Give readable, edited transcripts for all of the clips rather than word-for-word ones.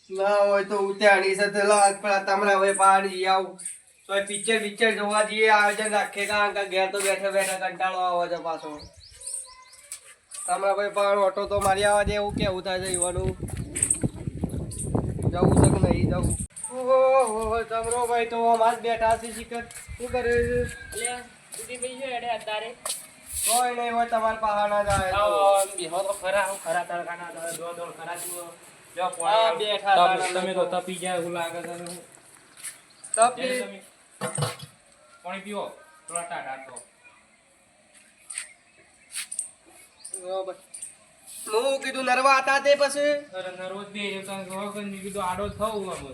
ના હોય તો ઉતારી સાથે લાગ પણ તમારા હવે પાડી આવ તો પિક્ચર જોવા જઈએ આયોજન રાખે કારણ કે ઘેર તો બેઠા બેઠા કંટાળો આવે છે પાછો તમારા ભાઈ પણ ઓટો તો મારી આવવા દે એવું કેવું થાય છે ઈવાનું જવું છે કે નહીં જવું ઓહો તમરો ભાઈ તો અમાર બેઠા છે શિખર શું કરે છે એટલે સુધી ભાઈ છે એડે અત્યારે કોઈ નહીં હોય તમારા પહાડા જાય બેહો તો ખરા હું ખરા તડકાના દોડ ખરા છું જો હા, બેઠા હતા તમે તો લોકો. તપી જાય એવું લાગે છે ને તપી તમે પાણી પીવો થોડા ટાટા તો બરોબર હું કીધું નરવા હતા તે પછી અરે નરોજ બે કીધું આડો થવું અમે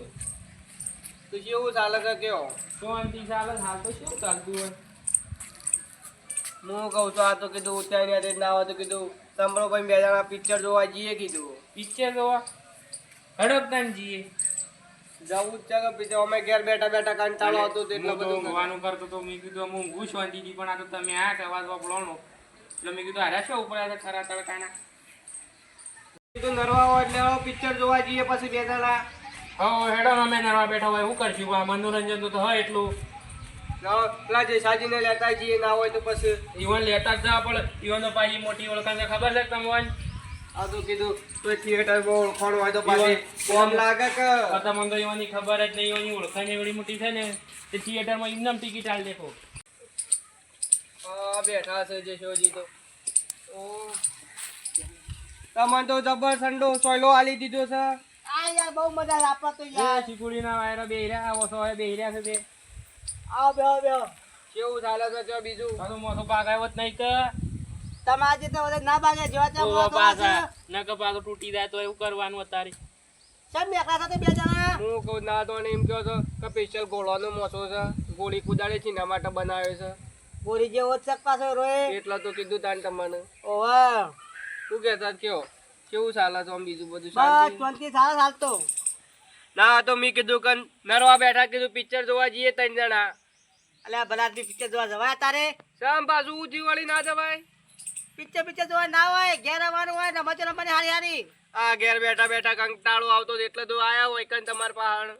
તો જેવું ચાલે કે કયો શાંતિ ચાલે હાલ તો શું ચાલતું હોય હું કહું છું આ તો કીધું ઉત્તરાયણ ના હોય તો કીધું તમરો ભાઈ બે જણા પિક્ચર જોવા જઈએ કીધું પિક્ચર જોવા હડપતાન જઈએ જવું જ છે કે પિક્ચર અમે ઘેર બેઠા બેઠા કંટાળો આવતો તો એટલે હું તો બધું ઊંઘવાનું કરતો તો મેં કીધું હું ઊંઘું શાંતિ હતી પણ આ તો તમે આ અવાજ વાપરવાનો એટલે મેં કીધું હારા શું ઉપર આવ્યા ખરા તડકાના કીધું નરવા હોય એટલે પિક્ચર જોવા જઈએ પછી બે જણા હવે હેડો અમે નરવા બેઠા હોય શું કરશું આ મનોરંજન તો હોય એટલું પેલા જે સાજીને લેતા જઈએ ના હોય તો પછી ઈવન લેતા જ જવા પડે ઈવન તો પાછી મોટી ઓળખાણ છે ખબર છે તમને આ તો કીધું કોઈ થિયેટર બહુ ઓળખાણ હોય તો પાછી કોમ લાગે કે તમને તો ઈવનની ખબર જ નહીં ઈવનની ઓળખાણ એવડી મોટી છે ને તે થિયેટરમાં એમનેમ ટિકિટ આલ દેખો હા બેઠા છે જે શોજી તો ઓ તમને તો જબર ઠંડો સોયલો આલી દીધો છે આ યાર બહુ મજા આવે આપા તો યાર ચીકુડીના વાયરા બેહર્યા ઓછો હોય બેહર્યા છે તે આવો બેહો બેહો કેવું ચાલે છે ત્યાં બીજું પાછું મોસો પાક આવ્યો જ નહીં કે તમારે જે તો બધા ના ભાગે જેવા તો તેવા પાછા ન કે પાછું તૂટી જાય તો એવું કરવાનું અત્યારે સબ મેકલા સાથે બે જણા હું કહું ના તો એમ કહો છો કે સ્પેશિયલ ગોળાનો મોસો છે ગોળી કુદાડે છે એના માટે બનાવ્યો છે ગોરી જે ઓછક પાછો રોય એટલા તો કીધું તાન તમને ઓવા શું કહેતા કયો કેવું ચાલે છે આમ બીજું બધું બસ શાંતિ 20 સારા ચાલતો ના તો મેં કીધું કે નરવા બેઠા કીધું પિક્ચર જોવા જઈએ ત્રણ જણા અલ્યા ભલા આદમી પિક્ચર જોવા જવાય તારે શામ પાછું ઉજીવાળી ના જવાય પિક્ચર જોવા ના હોય ઘેર આવવાનું હોય ને મજો રમવાની હારી હારી આ ઘેર બેઠા બેઠા કંટાળો આવતો તો એટલે તો આયા હોય કન તમાર પહાણ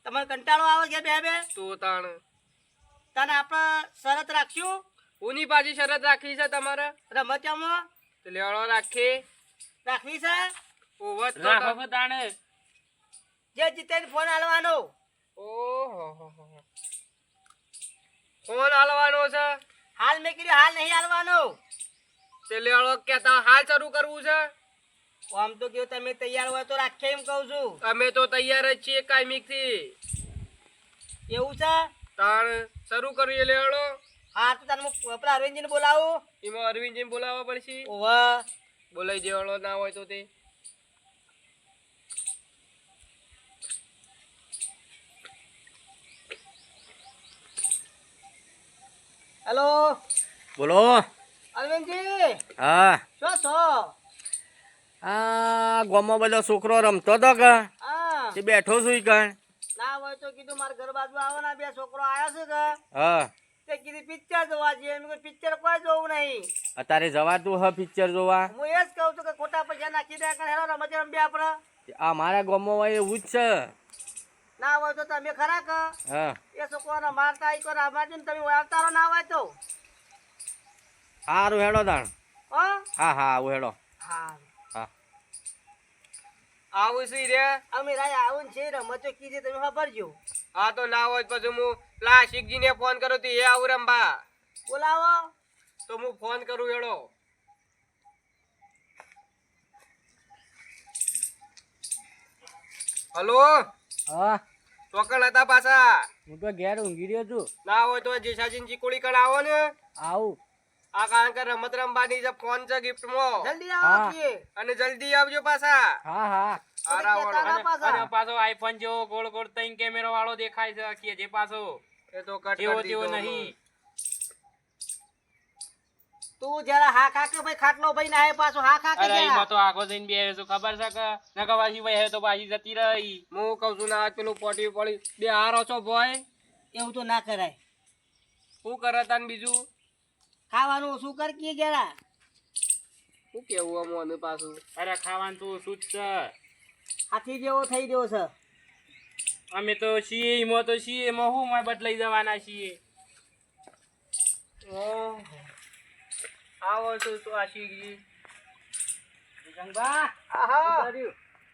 તમારે કંટાળો આવે ઘેર બે બે તો તાણ તને આપણે શરત રાખશું ઉની પાછી શરત રાખી છે તમારે રમતિયામાં તો લેવડો રાખી રાખવી છે ઓવર તો રાખો તાણે જે જીતે ફોન આલવાનો ઓહો ફોન હાલવાનો છે હાલ મેં કીધું હાલ નહીં આલવાનો તે લેવડો કેતા હાલ શરૂ કરવું છે આમ તો કેવું તમે તૈયાર હોય તો રાખીએ એમ કહું છું અમે તો તૈયાર જ છીએ કાયમિક થી એવું છે તાણ શરૂ કરીએ લેવડો હા તો તને પેલા અરવિંદજીને બોલાવું એમાં અરવિંદજી બોલાવવા પડશે ઓવા બોલાઈ દેવાળો ના હોય તો તે હેલો બોલો અરવિંદજી હા શું છો આ ગામમાં બધો છોકરો રમતો હતો કે હા તે બેઠો છું ઈ કણ ના હોય તો કીધું મારા ઘર બાજુ આવો ને બે છોકરો આવ્યા છે કે હા તે કીધું પિક્ચર જોવા જઈએ એમ પિક્ચર કોઈ જોવું નહીં અત્યારે જવાતું હ પિક્ચર જોવા હું એ જ કહું છું કે ખોટા પૈસા નાખી દે કે હેરો રમત રમી આપણે આ મારા ગામમાં હોય એવું જ છે ના હોય તો તમે ખરા કે હા એ છોકરાને મારતા આવી કરો અમારે તમે આવતારો ના હોય તો સારું હેડો તાણ હો હા હા આવું હેડો હા હા આવું છે રે અમે રાય આવું છે રમતો કીધી તમે ખબરજો હા તો ના હોય પછી હું પ્લાસ્ટિકજી ને ફોન કરું તો એ આવું રંબા બોલાવો તો હું ફોન કરું એડો હલો હા ચોકણ હતા પાછા હું તો ઘેર ઊંઘી રહ્યો છું ના હોય તો જેસાજીન ચીકોડી કણ આવો ને આવું આ કારણ કે રમત રમવાની જે ફોન છે ગિફ્ટ માં જલ્દી આવો હા. છીએ અને જલ્દી આવજો પાછા હા હા હારા વાળો. કહેતા ના પાછા. અને પાછો આઈફોન જેવો ગોળ ગોળ ત્રણ કેમેરો વાળો દેખાય છે જે પાછો એ તો કટ જેવો કરી તેવો દીધો નહીં તું જરા હા ખા કે ભાઈ ખાટલો ભાઈ ના હે પાછો હા ખા કે અરે જરા. એમાં તો આખો જઈને બે તો ખબર છે કે નકા પાછી ભાઈ તો પાછી જતી રહી હું કઉ છું ના આજ પેલું પોટી પડી બે હારો છો ભોય એવું તો ના કરાય શું કરે તાન બીજું ખાવાનું શું કર કે જરા શું કેવું આમ મને પાછું અરે ખાવાનું તો શું જ છે હાથી જેવો થઈ ગયો છે. અમે તો છીએ એમાં તો છીએ એમાં હું માં બદલાઈ જવાના છીએ. ઓહો. આવો તો તું આ શીખી. જંગબા આહા.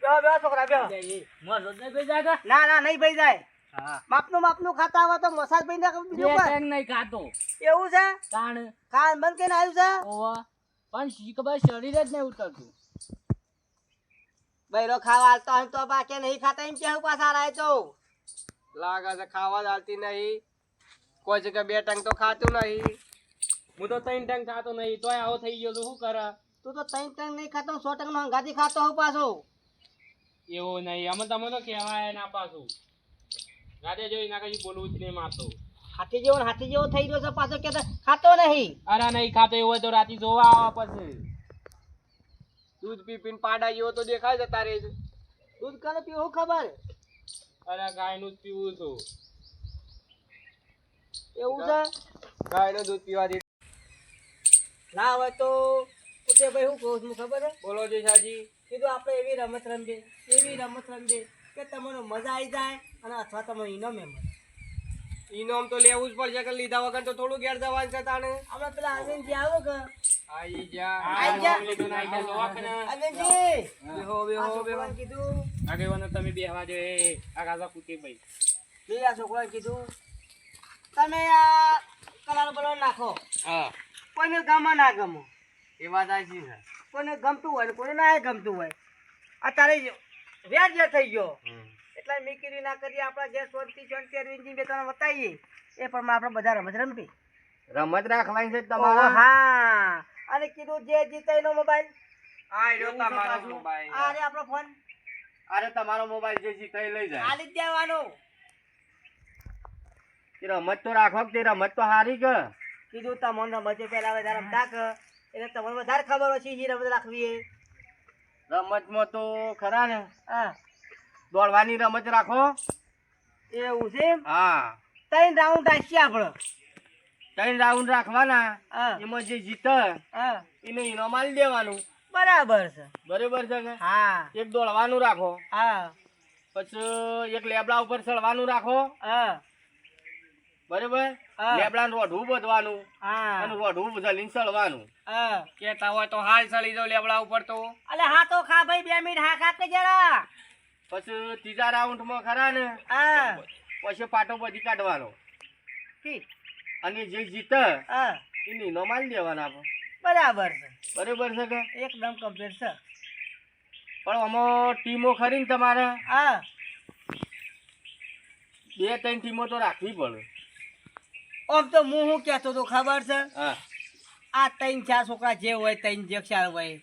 બેહો બેહો છોકરા બેહો. ના ના નહીં ભાઈ જાય. માપનું ખાતા હોય તો મસાજ ભાઈ ના બીજું કોઈ નહીં ખાતો એવું છે. તાણ કાન બંધ કરીને આવ્યું છે. ઓવા પણ શીખબર શરીર જ નહીં ઉતરતું. બૈરો ખાવા હાલતો હોય તો બાકી નહીં ખાતા એમ કેવું પાછા લાય તો. લાગે છે ખાવા જ આવતી નહીં. કોઈ જગ્યાએ 2 ટંગ તો ખાતું નહીં. હું તો 3 ટંગ ખાતો નહીં તોય આવો થઈ ગયો તો શું કરે? તું તો 3 ટંગ નહીં ખાતો 100 ટંગ નો હંગાથી ખાતો હોઉં પાછો. એવું નહીં અમે તમે તો કહેવાય ના પાછું. રાતે જોઈ ના કઈ બોલવું જ નહીં મારતો. હાથી જેવો થઈ ગયો છે પાછો કે ખાતો નહીં. અરે નહીં ખાતો એવું હોય તો રાતે જોવા આવા પછી. દૂધ પી પીને પાડા જેવો તો દેખાય છે તારે. દૂધ કાલે પીવું ખબર અરે ગાયનું જ પીવું છું. એવું છે. ગાયનું દૂધ પીવાથી. ના હોય તો પોતે ભાઈ શું કહું છું ખબર છે. બોલો જી શાજી. કીધું આપણે એવી રમત રમીએ કે તમને મજા આવી જાય અને અથવા તમે ઇનામ એમ ઇનામ તો લેવું જ પડશે કે લીધા વગર તો થોડું ઘેર જવાનું છે તાણે. આપણે પેલા આનંદજી આવો કે આઈ જા. આઈ જા. આનંદજી બેહો આ બેહો બેહો. છોકરાને કીધું આગેવાનો તમે બેહવા દો એ આ ગાજા કૂટે ભાઈ. આ છોકરાને કીધું તમે આ કલર બલર નાખો. હા કોઈને ગમે ના ગમો. એ વાત સાચી છે. કોઈને ગમતું હોય ને કોઈને ના ગમતું હોય. અત્યારે વ્યાજ જે થઈ ગયો એટલે મેં કીધું ના કરીએ આપણા જે શાંતિ અરવિંદજી બે ત્રણ બતાવીએ એ પણ આપણે બધા રમત રમતી. રમત રાખવાની છે ઓહો, હા અને કીધું જે જીતે એનો મોબાઈલ. આ રહ્યો તમારો મોબાઈલ. આ રે આપણો ફોન અરે તમારો મોબાઈલ જે જીતે લઈ જાય. આલી જ દેવાનો. તે રમત તો રાખો કે તે રમત તો હારી કે. કીધું તમને રમત પહેલા વધારે રમતા કે એટલે તમને વધારે ખબર હોય છે એ રમત રાખવી એ. રમતમાં તો ખરા ને હા દોડવાની રમત રાખો. એવું છે એમ? હા 3 રાઉન્ડ રાખીએ આપણે. 3 રાઉન્ડ રાખવાના. હા એમાં જે જીતે હા એને ઇનામ આલી દેવાનું. બરાબર છે. બરોબર છે કે હા એક દોડવાનું રાખો, હા પછી એક લેબડા ઉપર ચડવાનું રાખો. હા બરોબર. હા. લેબડાનું રોઢું બધવાનું હા અને રોઢું જલીને ચડવાનું. હા કેતા હોય તો હાલ ચડી જાવ લેબડા ઉપર તો. અલે હા તો ખા ભાઈ 2 મિનિટ હા ખા કે જરા. પછી ત્રીજા રાઉન્ડમાં ખરા ને હા પછી પાટો બધી કાઢવાનો ઠીક. અને જે જીતે હા એને ઇનામ આલી દેવાના આપણે. બરાબર છે. બરોબર છે કે એકદમ કમ્પ્લીટ છે. પણ આમાં ટીમો ખરી ને તમારે હા 2-3 ટીમો તો રાખવી પડે. આમ તો હું શું કહેતો તો ખબર છે હા આ 3-4 છોકરા જે હોય 3-4 હોય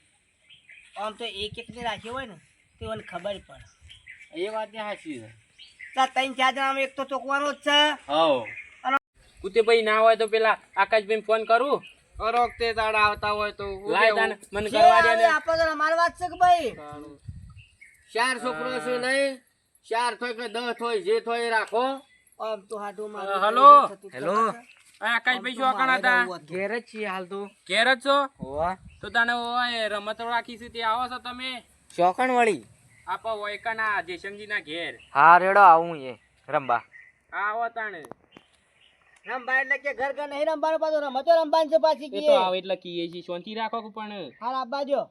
આમ તો એક ને રાખ્યો હોય ને તો મને ખબર પડે. એ વાત સાચી છે. તો 3-4 જણામાં એક તો ચોકવાનો જ છે. હા કુતે ભાઈ ના હોય તો પેલા આકાશભાઈ ફોન કરું. કરો તે દાડા આવતા હોય તો હું લાય કેવું? તાને મને જે કરવા દે આવે ને. આપણે તો અમારી વાત છે કે ભાઈ 4 છોકરો છે નહીં, 4 થોય કે 10 થોય જે થોય એ રાખો. આમ તો હાડું હલો. હેલો. આ આકાશભાઈ શું કણ હતા? ઘેર જ છીએ હાલ તો. ઘેર જ છો? ઓવા તો તને ઓય રમત રાખીશું તે આવો છો તમે? ચોકણ વળી. આપા વયકાના જેસંગજી ના ઘેર. હા રેડો આવું એ રંબા. આવો તાણે. રમવા એટલે કે ઘર ઘર નહીં રમવાનું પાછું રમતો રમવાનું છે પાછી એ કે તો આવે એટલે કીએ છીએ શાંતિ રાખો કે પણ હાલ આપવા જો.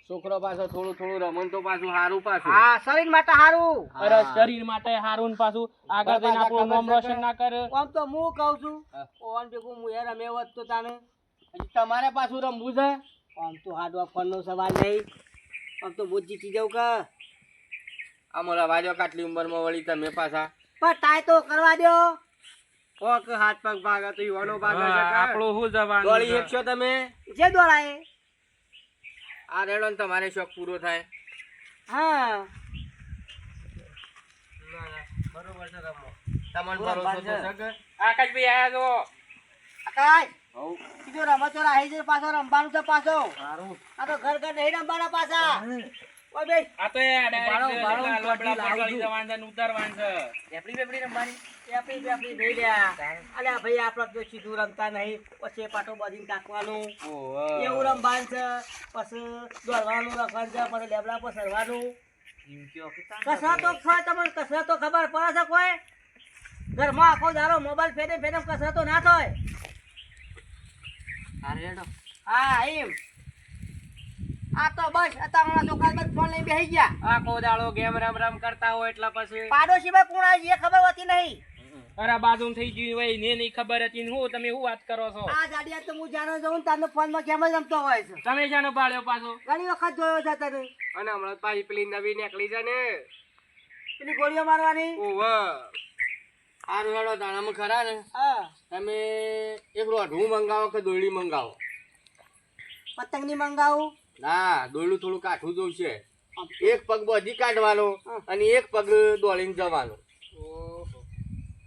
છોકરો પાછો થોડું થોડું રમણ તો પાછું સારું પાછું. હા શરીર માટે સારું. અરે શરીર માટે હારું ને પાછું આગળ જઈને આપણું નામ રોશન ના કરે. આમ તો હું કહું છું ઓન ભેગું હું એ રમે હોત તો તાને હજી તમારે પાછું રમવું છે. આમ તો હાડવા ફોનનો સવાલ નહીં. આમ તો બહુ જીતી જાઉં કે આ મોલા વાજો કાટલી ઉંમરમાં વળી તમે પાછા પણ ટ્રાય તો કરવા દો. કોક હાથ પગ ભાગે તો ઈવાનો ભાગે છે કે? આપણું શું જવાનું દોડી છે? શકશો તમે? જે દોડાય. આ રેડો ને તમારે શોખ પૂરો થાય. હા બરોબર છે રમો. તમને ભરોસો તો છે કે? આકાશભાઈ આયા છો? આકાશ હઉ. કીધું રમતો રાહી છે પાછો રમવાનું છે પાછો. સારું. આ તો ઘર ઘર નહીં રમવાના પાછા. ઓય બેસ. આ તો એ બાળો, બાળો, લાકડા લાવજો. પકડી જવાનું છે ને ઉતારવાનું છે. પેપડી પેપડી રમવાની. પેપડી નહીં લ્યા. અલ્યા ભાઈ આપણે તો સીધું રમતા નહીં. પછી પાટો બાંધીને કાકવાનું. ઓહો. એવું રમવાનું છે. પછી દોડવાનું રખવાનું છે. પછી લેબડા પર સરવાનું. કસરતો થાય તમને કસરતો ખબર પડે છે કોઈ ઘરમાં આખો દારો મોબાઈલ ફેરે ફેરે કસરતો ના થાય હા એમ આ તો બસ અત્યારના છોકરા બસ ફોન લઈને બેસી ગયા આખો દાડો ગેમ રમ રમ કરતા હોય એટલે પછી પાડોશી ભાઈ કોણ આવી એ ખબર હોતી નહીં અરે બાજુ થઈ ગયું હોય ને નહીં ખબર હતી ને હું તમે શું વાત કરો છો આ જાડિયા તો હું જાણો છું તારનો ફોનમાં કેમ જ રમતો હોય છે તમે જાનો પાડ્યો પાછો ઘણી વખત જોયો છે તને અને હમણાં પાછી પેલી નવી નીકળી છે ને પેલી ગોળીઓ મારવાની ઓવે હારું હેડો દાણામાં ખરા ને હા તમે એક રોઢું મંગાવો કે દોરડી મંગાવો પતંગની મંગાવું ના દોરડું થોડું કાઠું જોઈશે એક પગ બધી કાઢવાનો અને એક પગ દોડીને જવાનો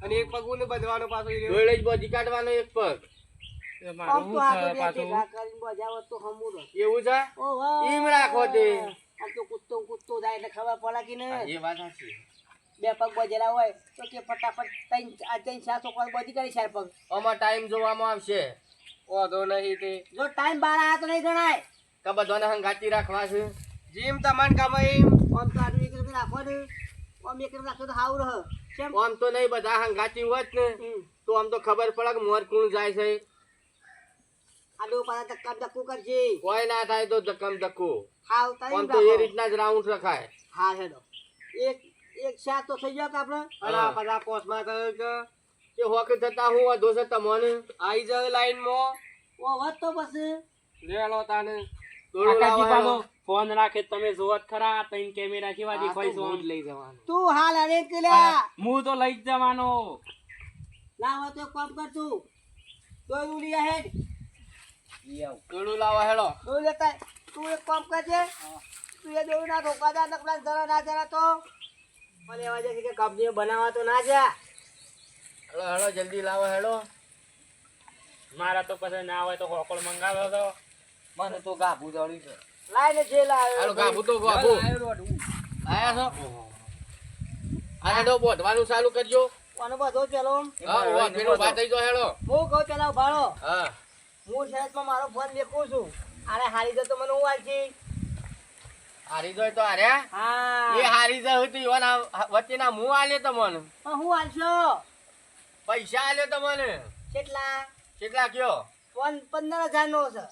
અને એક પગ ને બધવાનો પાછો દોરડે જ બધી કાઢવાનો એક પગ આમ તો આ તો બે ભેગા કરીને બજાવો તો હમું રહે. એવું છે ઓહો. એમ રાખો તે આમ તો કૂદતો જાય એટલે ખબર પડે કે ને એ વાત સાચી બે પગ બજેલા હોય તો કે ફટાફટ ત્રણ ચાર છોકરા બધી કરી ચાર પગ આમાં ટાઈમ જોવામાં આવશે વાંધો નહીં તે જો ટાઈમ બાર આવ્યા તો નહીં ગણાય કે બધાને હંગાતી રાખવા છે જેમ તમારે ગમે એમ આમ તો આડું એક રીતે રાખો ને આમ એક રીતે રાખો તો હાવ રહે કેમ આમ તો નહીં બધા હંગાતી હોત ને તો આમ તો ખબર પડે કે મોર કોણ જાય છે આડું પાછા ધક્કા ધક્કું કરજે કોઈ ના થાય તો ધક્કમ ધક્કો હાવ આમ ટાઈમ તો એ રીતના જ રાઉન્ડ રખાય હા હેડો એક શાક તો થઈ જાય આપણે અને આ બધા પોસ્ટમાં કહ્યું કે હોક થતા હું વધો છે તમને આવી જાય લાઈનમાં ઓ વાત તો પછી લે લો તાને આકાજી પાછો ફોન રાખે તમે જોવત ખરા તઈન કેમેરા કેવા દેખાય છો લઈ જવાનું તું હાલ અરે કેલ્યા હું તો લઈ જ જવાનો ના હોય તો કામ કર તું દોડું લઈ હેડ દોડું લાવો હેડો દોડ લેતા તું એક કામ કરજે તું એ દોડ ના ધોકાદાર નકલા જરા ના જરા તો મને એવા છે કે કંપનીઓ બનાવવા તો ના જા હેડો હેડો જલ્દી લાવો હેડો મારા તો પછી ના હોય તો હોકળ મંગાવ્યો તો મને તો ગાભું દોડ્યું છે લાઈને જે લાવ્યો હેડો ગાભુ તો ગાભુ આયા છો આ હેડો બોધવાનું ચાલુ કરજો કોનો બધો પેલો હા ઓ પેલો વાત થઈ ગયો હેડો હું કહું પેલા ભાડો હા હું શરતમાં મારો ફોન મેકું છું અરે હારી જતો મને હું વાંચી હારી જોય તો હાર્યા હા એ હારી જાય હતી ઓના વચ્ચેના મું આલ્યો તમને પણ હું હાલશો પૈસા આલ્યો તમને કેટલા કેટલા કયો ફોન 15,000 નો છે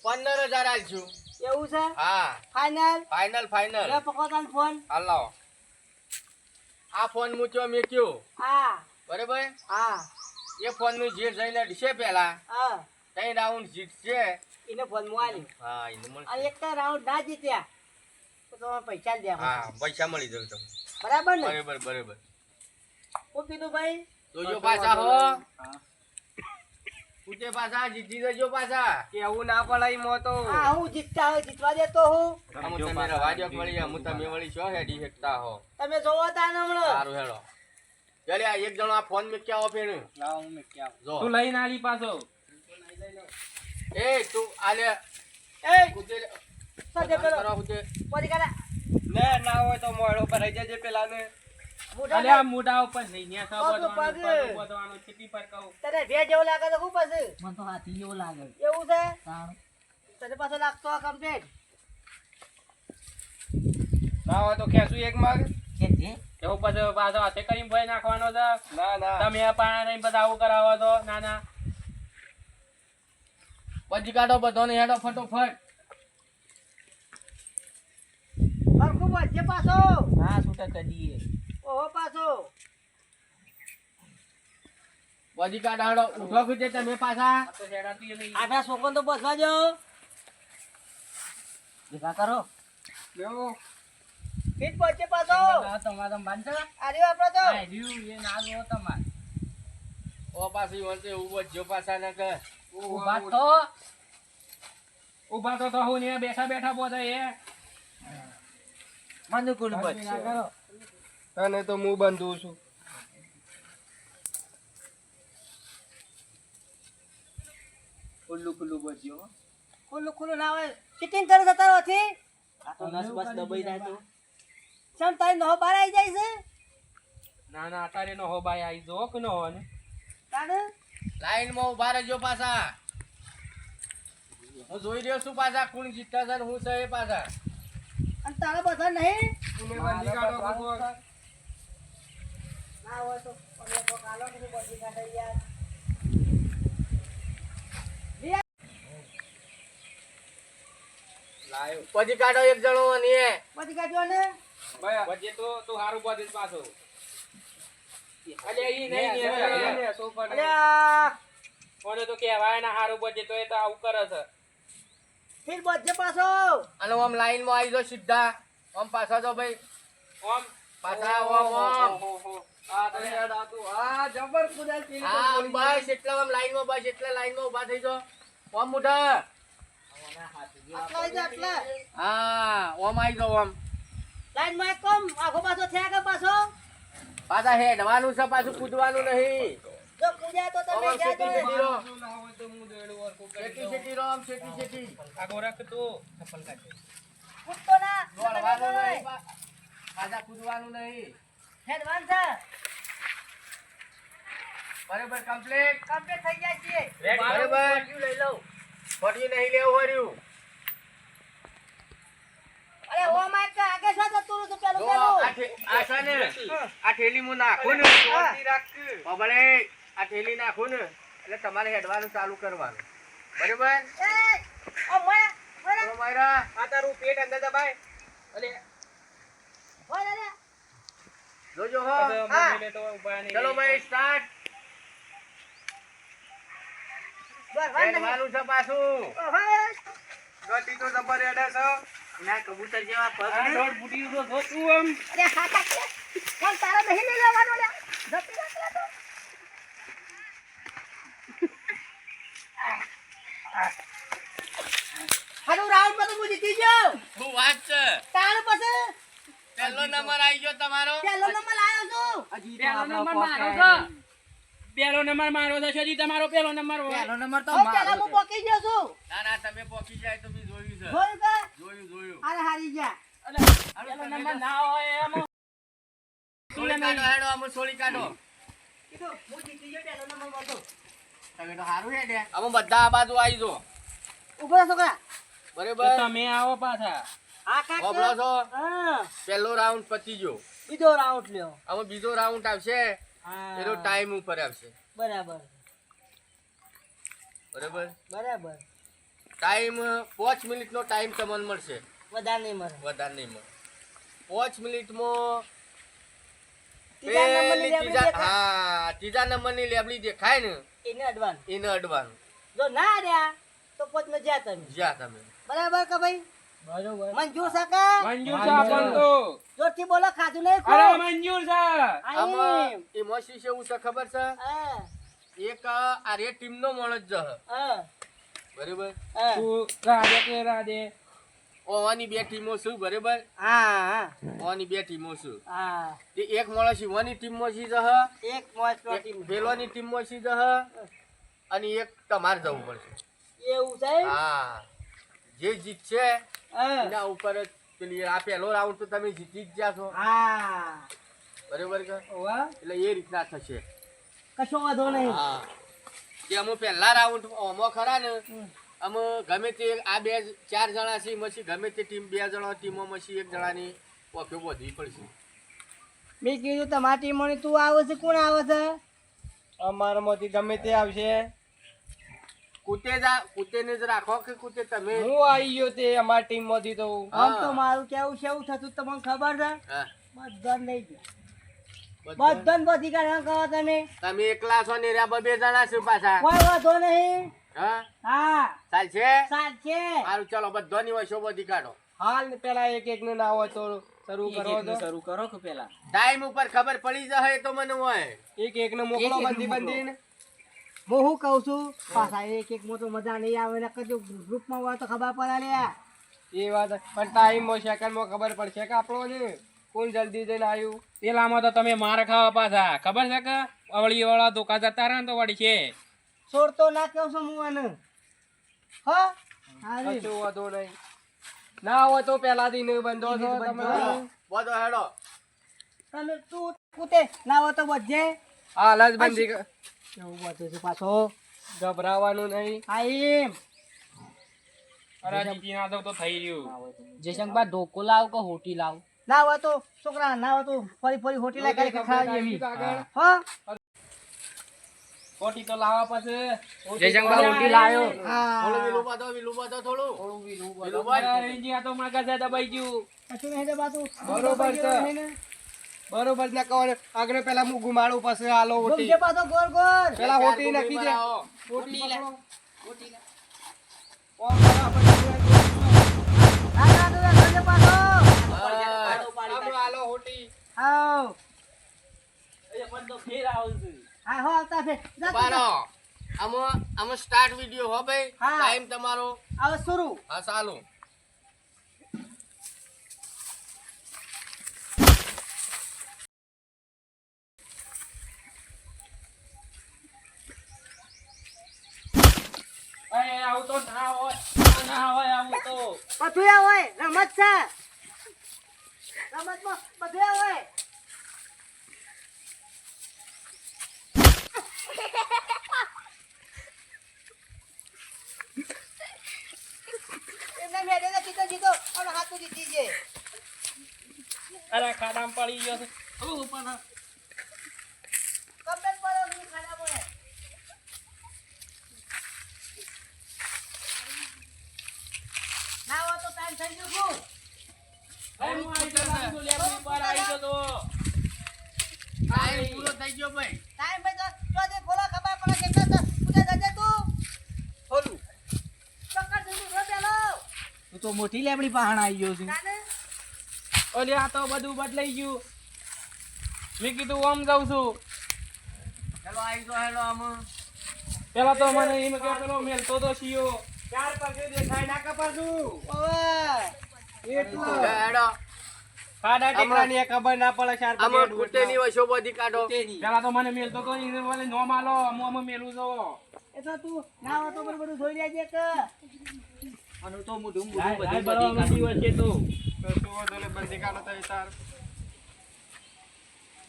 15,000 આલશું એવું છે હા ફાઇનલ ફાઇનલ ફાઇનલ લે પકડતા ફોન હાલો આ ફોન મૂક્યો મેક્યો હા બરાબર હા એ ફોન નું જે જઈને છે પેલા હા ત્રણ રાઉન્ડ જીતશે એને ફોન મોવાલી હા એને મળશે અને એક રાઉન્ડ ના જીત્યા તો તમારે પૈસા જ દેવા હા પૈસા મળી જશે તમને બરાબર ને બરાબર બરાબર શું કીધું ભાઈ જોજો પાછા હો ઉતે પાછા જીતી જજો પાછા કેવું ના પડાય મો તો હા હું જીતતા હોય જીતવા દેતો હું અમુ તમે રવાજો વળી અમુ તમે વળી છો હેડી હેકતા હો તમે જોવો તા ને હમણાં સારું હેડો ચાલે આ એક જણો આ ફોન મેક્યા હો ફેણ લાવ હું મેં ક્યાં જો તું લઈને આલી પાછો એ તું આલે એ ઉતે સજે પેલો કરો ઉતે પોતી કાઢા ને ના હોય તો મોડો પર રહી જજે પેલા ને અલે આ મોઢા ઉપર નહીં ને પગ. બધવાનું ચીટી પર કહું તને ભે જેવું લાગે તો શું પછી મને તો હાથી જેવું લાગે એવું છે તાણ તને પાછો લાગતો કમ્પ્લીટ ના હોય તો ખેસું એક માગ કે જે એવું પછી પાછો હાથે કરીને ભય નાખવાનો છે ના ના તમે આ પાણા રહીને બધા આવું કરાવો તો ના ના પછી કાઢો બધાને હેડો ફટોફટ હરખું વચ્ચે પાછો હા છૂટા કરીએ ઓહો પાછો પછી કાઢો હેડો ઉઠો ખુજે તમે પાછા આ તો હેરાતી નહીં આઠા છોકરો તો બસવા જો ભેગા કરો ફીટ વચ્ચે પાછો તમારે બાંધો આરે આપડે તો એ ના જો તમારે ઓ પાછી વળતે ઉભો જો પાછા ના કર ઉભા તો ઉભા તો હું ને બેઠા બેઠા પોતે એ મને કોણ બચશે તને તો હું બંધું છું ખુલ્લું ખુલ્લું બચ્યો ખુલ્લું ખુલ્લું ના હોય સિટિંગ કરે જતા નથી આ તો નસ બસ દબાઈ જાય તો સમ તારી નો બાર આવી જાય છે ના ના અતારે નો હો ભાઈ આઈ જો કે નો હો ને તાને લાઈન માં ઉભા રહેજો પાછા હું જોઈ રહ્યો છું પાછા કોણ જીતતા છે ને હું છે એ પાછા અને તારા બધા નહીં એને બંધી કાઢો કોક. ના હોય તો તમે કોક આલો કે બધી કાઢે યાર લાયો. પછી કાઢો એક જણો અને એ. બધી કાઢ્યો ને પછી તો હારું બધે જ પાછો. અલે ઈ નહીં ને તો પણ અલ્યા ઓને તો કહેવાય ના હારું બધે તો એ તો આવું કરે છે. ફીર બધે પાછો અને આમ લાઈન માં આવી જાઓ સીધા. આમ પાછા જાઓ ભાઈ. ઓમ પાછા આમ. આ તો યાદ આતું. આ જબર કુદાલ પીલી તો હા પડી બસ એટલે આમ લાઈન માં બસ એટલે લાઈન માં ઉભા થઈ જાઓ. આમ મોઢા. આટલા જ આટલા હા આમ આવી જાઓ આમ. લાઈન માં કમ આખો પાછો થયા કે પાછો પાછા હેડવાનું છે પાછું કૂદવાનું નહીં. જો પૂજા તો તમે આમ ક્યાં શેટી શેટી જોડે? રહો. ના હોય તો હું દેડો વાર કોક કરી શેટી દઉં. શેટી રહો આમ શેટી શેટી. આ ગોરખ તો ચપ્પલ કાઢ દે. કૂદતો ના દોડવાનું નહીં. પાછા કૂદવાનું નહીં. હેડવાન છે બરાબર કમ્પ્લીટ. કમ્પ્લીટ થઈ જાય છે બરાબર લઈ લઉં. ફોટી નહીં લેવું વર્યું. અરે ઓ માય કે આગે શું જતું તો પેલું જો પેલું આ છે ને આ થેલી હું નાખું ને શાંતિ રાખ. બાબલે આ થેલી નાખું ને એટલે તમારે હેડવાનું ચાલુ કરવાનું. બરાબર એ ઓ મોય ચલો માયરા. આ તારું પેટ અંદર દબાય. અલે ઓય રે જોજો હો. મમ્મીને તો ઉભા નહીં. ચલો ભાઈ સ્ટાર્ટ. બરવાન નહીં હેડવાનું છે પાછું. ઓય ગતિ તો જબર હેડે છે. ના કબૂતર જેવા પગ આ ને. દોડ બુટી તો જો તું આમ. અરે હાટા કે કોણ તારા નહીં લઈ લેવાનો લે જતી રાખ તો હાલો રાઉન્ડ માં તો હું જીતી ગયો શું વાત છે? તાર પછી પહેલો નંબર આવી ગયો તમારો. પેલો નંબર લાયો છું પહેલો નંબર મારો છે. પહેલો નંબર મારો છે શજી તમારો પહેલો નંબર હોય. હવે પેલા હું પોકી ગયો છું ના ના તમે પોકી જાય તો બી જોયું છે. જોયું કે જોયું. અરે હારી ગયા પહેલો નંબર ના હોય એમ. સોળી કાઢો હેડો આમાં સોળી કાઢો. કીધું હું જીતી ગયો પેલો નંબર મળતો તમે તો સારું હેડે. આમાં બધા આ બાજુ આવી જો. ઉભો રહો છોકરા તો બરાબર તમે આવો પાછા. આ કાક બોબલો છો. હા પહેલો રાઉન્ડ પતી ગયો. બીજો રાઉન્ડ લ્યો આમાં બીજો રાઉન્ડ આવશે હા એનો ટાઈમ ઉપર આવશે. બરાબર બરાબર બરાબર ટાઈમ 5 મિનિટનો ટાઈમ તમને મળશે. વધારે નહીં મળે વધારે નહીં મળે. 5 મિનિટમાં ત્રીજા નંબરની પેલી લેબડી દેખાય. હા ત્રીજા નંબરની લેબડી દેખાય ને એને અડવાન એને અડવાનું. જો ના રહ્યા તો પોતમાં જ્યાં તમે જ્યાં તમે બરાબર કે ભાઈ બરોબર. મંજૂર છે કે મંજૂર છે આપણ તો. જોરથી બોલો ખાધું નહીં અરે ખો મંજૂર છે. આમાં ઇમોશી છે એવું છે ખબર છે. હા એક આ રે ટીમનો માણસ જ છે. હા બરાબર હા તું રાધે કે રાધે. ઓવાની બે ટીમો શું બરાબર હા ઓવાની બે ટીમો શું હા તે એક માણસ ઈવાની ટીમમાં સી જહ એક મોજ પ્રોટીન પેલોની ટીમમાં સી જહ અને એક તમારે જવું પડશે. એવું છે હા જે જીતશે હા એના ઉપર જ પેલી આ પહેલો રાઉન્ડ તો તમે જીતી જ ગયા છો. હા બરાબર કે વાહ એટલે એ રીતના થશે. કશો વાંધો નહીં હા કે અમે પહેલા રાઉન્ડ ઓમો ખરા ને અમે ગમે તે આ બે 4 જણા છે મસી ગમે તે ટીમ 2 જણા ટીમો મસી 1 જણાની ઓકે વધવી પડશે. મેં કીધું તમારી ટીમોની તું આવે છે કોણ આવે છે અમારામાંથી ગમે તે આવશે. કૂતેને જ રાખો કે કૂતે તમે. હું આવી ગયો તે અમારી ટીમ માંથી તો. આમ તો મારું કેવું છે એવું થતું તમને ખબર છે હા બધાને લઈ ગયા બધા. બધાને બધી કાઢવા કહો તમે તમે એકલા છો ને રહ્યા 2 જણા છો પાછા. કોઈ વાંધો નહીં હા હા ચાલશે. સાચે સારું ચાલો બધાની વશો બધી કાઢો. હાલ પેલા એક એક નું ના હોય તો શરૂ કરો તો. શરૂ કરો કે પેલા ટાઈમ ઉપર ખબર પડી જાય તો મને હોય. એક એક ને મોકલો બંધી બંધીને. હું શું કહું છું પાછા એક મોટો મજા નહીં આવે ને કજો ગ્રુપમાં હોય તો ખબર પડે લે એ વાત પણ ટાઈમ સેકન્ડ માં ખબર પડશે કે આપણો ને કોણ જલ્દી જઈને આવ્યું. પેલામાં તો તમે માર ખાવા પાછા ખબર છે કે અવળી વાળા ધોકા જતા રહે ને તો વળી છે. છોડતો ના કેવું છું હું એને હા હારી કશો વાંધો નહીં. ના હોય તો પેલા દિન બંધો છો તમે. બધો હેડો. તમે તું કૂતે ના હોય તો બધે હાલ જ બંધી કર. એવું બધું છે પાછો ગભરાવાનું નહીં. હા એમ અરે જીતી ના દઉં તો થઈ રહ્યું. જયશંકર ધોકો લાવ કે હોટી લાવ? ના હોય તો છોકરા ના હોય તો ફરી ફરી હોટેલ કરી ખાવા જેવી આગળ. હા ખોટી તો લાવવા પાસે. જયશંકર હોટી લાવ્યો. થોડું હા વિલું પાતો થોડું. અરે રેંજી આ તો મગજ દબાઈ ગયું. કશું નહીં તો બાતું બરોબર છે. બરોબર ના કહો આગળ પેલા હું ગુમાડું પછી હાલો ઓટી ગોમજે પાછો ગોળ ગોળ પેલા હોટી નાખી દે. હોટી લે. ના ગોમજે પાછો આપણો હાલો હોટી. આવ પણ તો ફેર આવશે. હા હો આવતા છે જા તું બારો જા. આમાં સ્ટાર્ટ વિડિયો હો ભાઈ. હા. ટાઈમ તમારો હવે શરૂ હા ચાલુ. અરે આવું તો ના હોય. ના હોય આવું તો. બધું આ હોય રમત છે રમતમાં બધું આ હોય એમને મેડે ને જીતો જીતો અને હાથું જીતી છે અરે ખાડામાં પડી ગયો છે. કમ્પ્લેટ પડો ની ખાના પડે ના હોય તો ટાઈમ થઈ ગયો છું અરે હું આવી ગયો છું. લેબની ઉપર આવી ગયો તો. ટાઈમ પૂરો થઈ ગયો ભાઈ. ટાઈમ ભાઈ તો દે ખોલા ખબર પડે કેટલા ઉધર જજે તું ખોલું. ચક્કર થઈ ગયું પેલો તું તો મોટી લેબડી પહાણ આવી ગયો છું. તાને ઓલે આ તો બધું બદલાઈ ગયું. મેં કીધું ઓમ જાઉં છું. હેલો આવી ગયો હેલો આમાં. પેલા તો મને એમ કે પેલો મેલતો તો શિયો. ચાર પગે દેખાય ના કપાસું. ઓવે એટલું. હેડો ખાડા ટેકરાની એ ખબર ના પડે ચાર પગે આમાં હેડવું કુટેની એટલે. વશો બધી કાઢો. પેલા તો મને મેલતો તો એને મને નો માલો અમુ મેલું છો. એટલે તું ના હોય તો બધું જોઈ લેજે કે આનું તો મોઢું લાય, બધું લાય, બધી બરાબર કાઢી. બધી વચ્ચે તો. તો શું વાંધો નહીં, બંધી કાઢો તો એ તાર.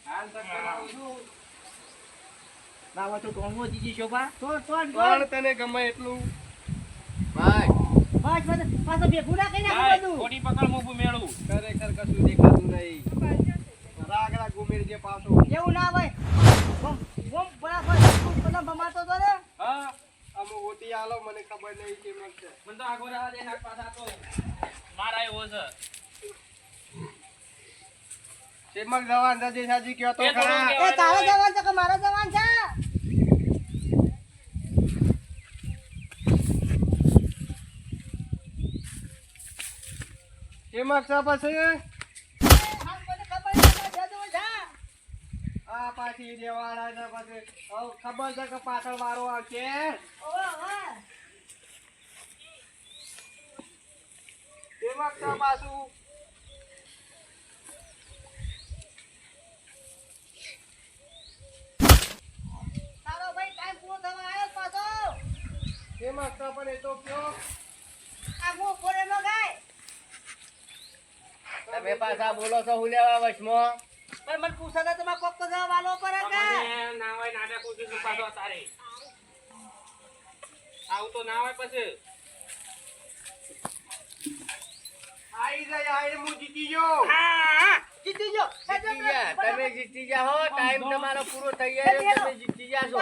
હાલ તો કરાવું છું. ના હોય તો ટોણમાં જીજી શોભા. પણ તને ગમે એટલું. ભાઈ બસ બસ પાછો ભેગું ના કરી લાય, નાખું બધું ખોટી પકડ મોભું મેળું. ખરેખર કશું દેખાતું નહીં. રાગડા ઘુમેર જે પાછો. એવું ના હોય ગોમ બરાબર બધા ભમાતો તો ને હા, અમુક ઓટી આલો મને ખબર નહીં કેમ છે. મને તો આગળ આ દેખાડ પાછા તો મારા એવો છે. શેમક જવાન જજે સાજી કયો તો ખરા. એ તારો જવાન છે કે મારો જવાન છે શેમક છે પછી આમ મને ખબર છે કે જજો જા આ પાછી દેવાડા છે પછી હવે ખબર છે કે પાછળ વારો આવશે. ઓવે ઓવે શેમક છે પાછું. તારો ભાઈ ટાઈમ પૂરો થવા આવ્યો પાછો શેમક છે પણ એ તો કયો. આ હું કોરે નો ગાય તમે પાછા બોલો છો હું લેવા વશમાં. પણ મને પૂછે તો તમારે કોક તો જવાબ આલો પડે કે મને ના હોય નાટક ઉઠી પાછો તારે આવું તો ના હોય પછી આઈ જાય આઈ હું જીતી ગયો. જીતી ગયો જીતી ગયા તમે જીતી ગયા હો. ટાઈમ તમારો પૂરો થઈ ગયો. તમે જીતી ગયા છો.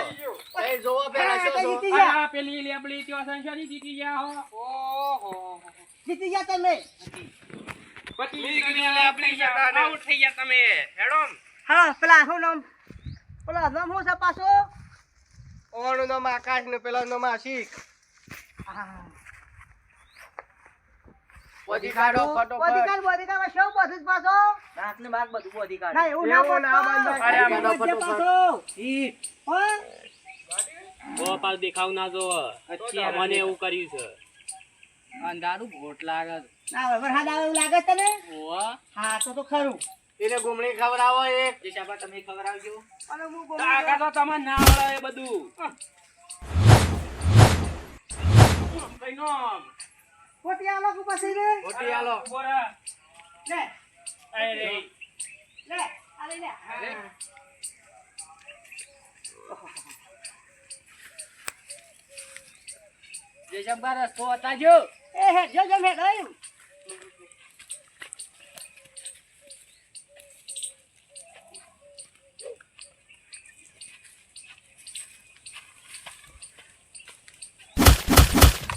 એ જોવો પેલા શું છો. જીતી ગયા આ પેલી લેબડી ત્યાં સંસારી જીતી ગયા હો. ઓહો જીતી ગયા તમે પછી આઉટ થઈ ગયા તમે. હેડો હા પેલા શું નામ પેલા નામ શું છે પાછો ઓનું નામ આકાશ ને પેલા નામ આશિક. બધી કાઢો ફટોફટ. બોડીગાર્ડ શું બધું જ પાછો નાક ને બાગ બધું બધી ના કાઢી. એવું ના એવું ના બોલતો. બંધાય. અરે આ બધું બધો વચ્ચે ફટોફટ. પાછો. હો? દેખાવ ના જો મને એવું કર્યું છે. અંધારું ભોટ લાગે. ના હવે વરસાદ આવે એવું લાગે છે તને ઓવા. હા તો ખરું એને ગુમણી ખવડાવો એક. જયશંકર તમે ખબર આવજો. અને હું બોલું તાકા તો તમે ના આવડે એ બધું. કઈ નામ? ખોટી આલો કે પછી રે મોટી હાલો. બોરા. લે અરે રે. લે આ લઈ લે જયશંકર રસ્તો હતા જો. એ હેડ જો જમ હેડ ઓય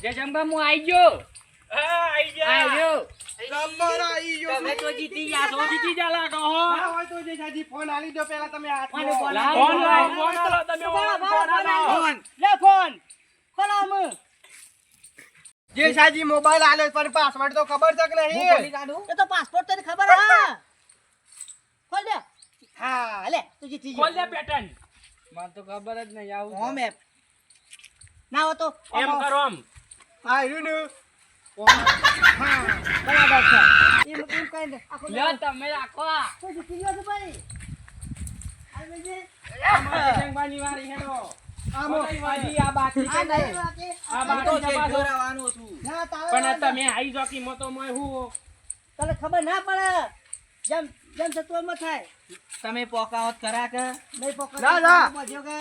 જે જંબા હું આઈ ગયો હા આઈ જા આઈ ગયો નંબર આવી ગયો. તમે તો જીતી ગયા છો જીતી જા લાગો હો ના હોય તો જે સાજી ફોન આલી દો પેલા તમે હાથમાં. મને બોલ. લાવ, ફોન લાવ લાવ. ફોન આલો તમે ફોન આલો લે ફોન ખોલામ જે સાજી મોબાઈલ આલ્યો પણ પાસવર્ડ તો ખબર છે કે હું નહીં? ખોલી કાઢું એ તો પાસપોર્ટ તને ખબર હા ખોલ દે હા લે તું જીતી ખોલ દે પેટર્ન મને તો ખબર જ નહીં આવું હોમ એપ ના હો તો એમ કરો આમ આ રહ્યું ને. બરાબર છે એમ કઈ દે આખો લ્યો તમે રાખો તું જીતી ગયો છે ભાઈ આ બેજે અમારી જંગબાની વારી હેડો આમાં વાજી આ બાકી આ નહીં વાકે આ હું તો બાકી જે પાછો જોરાવાનો છું ના તારે પણ તમે આઈ જો કી મતો મોય હું તને ખબર ના પડે જેમ જેમ સત્વમાં થાય તમે પોકાવત કરા કે નહીં પકડ ના, ના. બધ્યો કે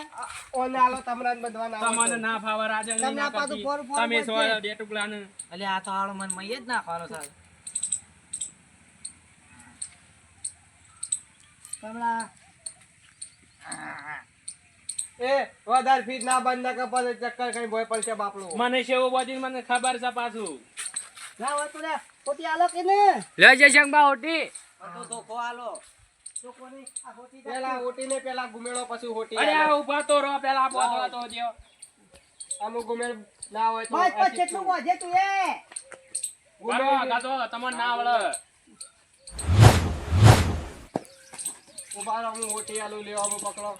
ઓને આલો તમને જ બંધવાના આવે તમને તો. ના ફાવર આજે તમને ના આપા તો કરતી. ફોર ફોર તમે બોલશે. સો બે ટુકડાને એટલે આ તો હાલો મને મય જ નાખવાનો થાય કમલા એ વધારે ફીટ ના બંધ ના કપાસ ચક્કર કઈ ભોય પડશે બાપડો. મને શેવો બધી મને ખબર છે પાછું ના હોય તો લે ખોટી આલો કે ને લે જય શંકબા હોટી તો ધોકો આલો તો કોની આ ખોટી પેલા ઓટીને પેલા ગુમેડો પછી હોટી અરે આલે. આ ઉભા તો રહો પેલા બોલવા તો દો અમુક ગુમેડ ના હોય તો બસ બસ કેટલું વધે તું એ બરો ગાતો તમને ના આવડે ઉભા રહો, હું હોટી આલું લેવા પકડો.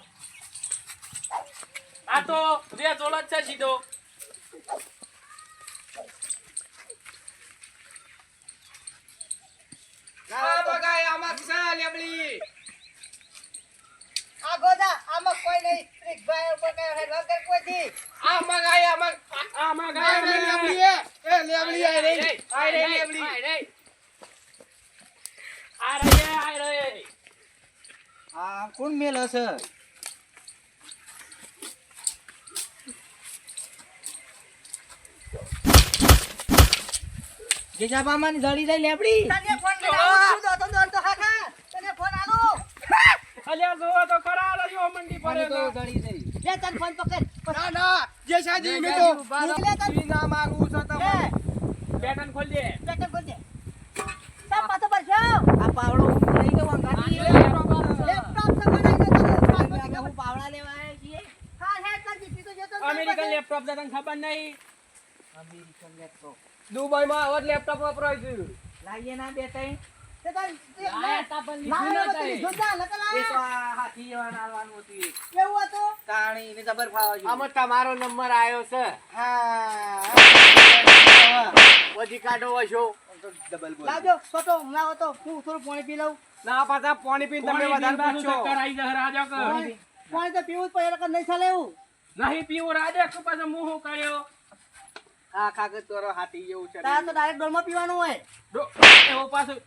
આ તો બે જોડ જ છે સીધો આ બગાય આમાં છે લેબડી. આ ગોદા આમાં કોઈ નહીં ત્રીક ભાઈ ઉપર કઈ હેડ વગર કોઈ દી આ મગાય આમાં આમાં આ રે લેબડી એ લેબડી આઈ રહી. આઈ રહી લેબડી. આ રે આ કોણ મેલ હશે જે જાબામાં જડી જાય લેબડી તને ફોન લગાવું છું તો તો હાકા તને ફોન આલો અલ્યા જો તો ખરા આલો જો મંડી મને પડે તો જડી જાય લે તને ફોન પકડ ના ના જે સાજી મે તો ઈ ના માંગુ છો લે તમે. પેટર્ન ખોલ દે પેટર્ન ખોલ દે સબ પાછો પર જાઓ આ પાવડો લઈ ગયો અંગાતી લેપટોપ તો બનાવી દો તને હું પાવડા લેવા આવ્યા છીએ હા હે તને જીતી તો જતો અમેરિકન લેપટોપ તને ખબર નહીં અમેરિકન લેપટોપ દુબઈ માં આવત લેપટોપ વપરાય છે. લાવીએ ના બે તઈ તે તને લાયા તા પણ લીધું લાયો ના તો થાય. લીધું જા લકલા એ તો આ હાથી જેવા નાલવાનું હતું એ. એવું હતું તાણી ને જબર ફાવા જોઈએ. આમાં તમારો નંબર આવ્યો છે. હા બધી કાઢો હશો. ડબલ બોલ. લાવજો ફોટો ના હોય તો હું થોડું પાણી પી લઉં ના પાછા પાણી પીને તમે વધારે પાછું પૂછશો. ચક્કર આઈ જશે રાજા કે પાણી તો પીવું જ પડે એટલે નહીં ચાલે એવું નહીં પીવું રાજા કે પાછો મું શું કર્યો આ કાગળ તોરો હાથી જેવું છે. તારે તો ડાયરેક્ટ ડોલમાં પીવાનું હોય એવું પાછું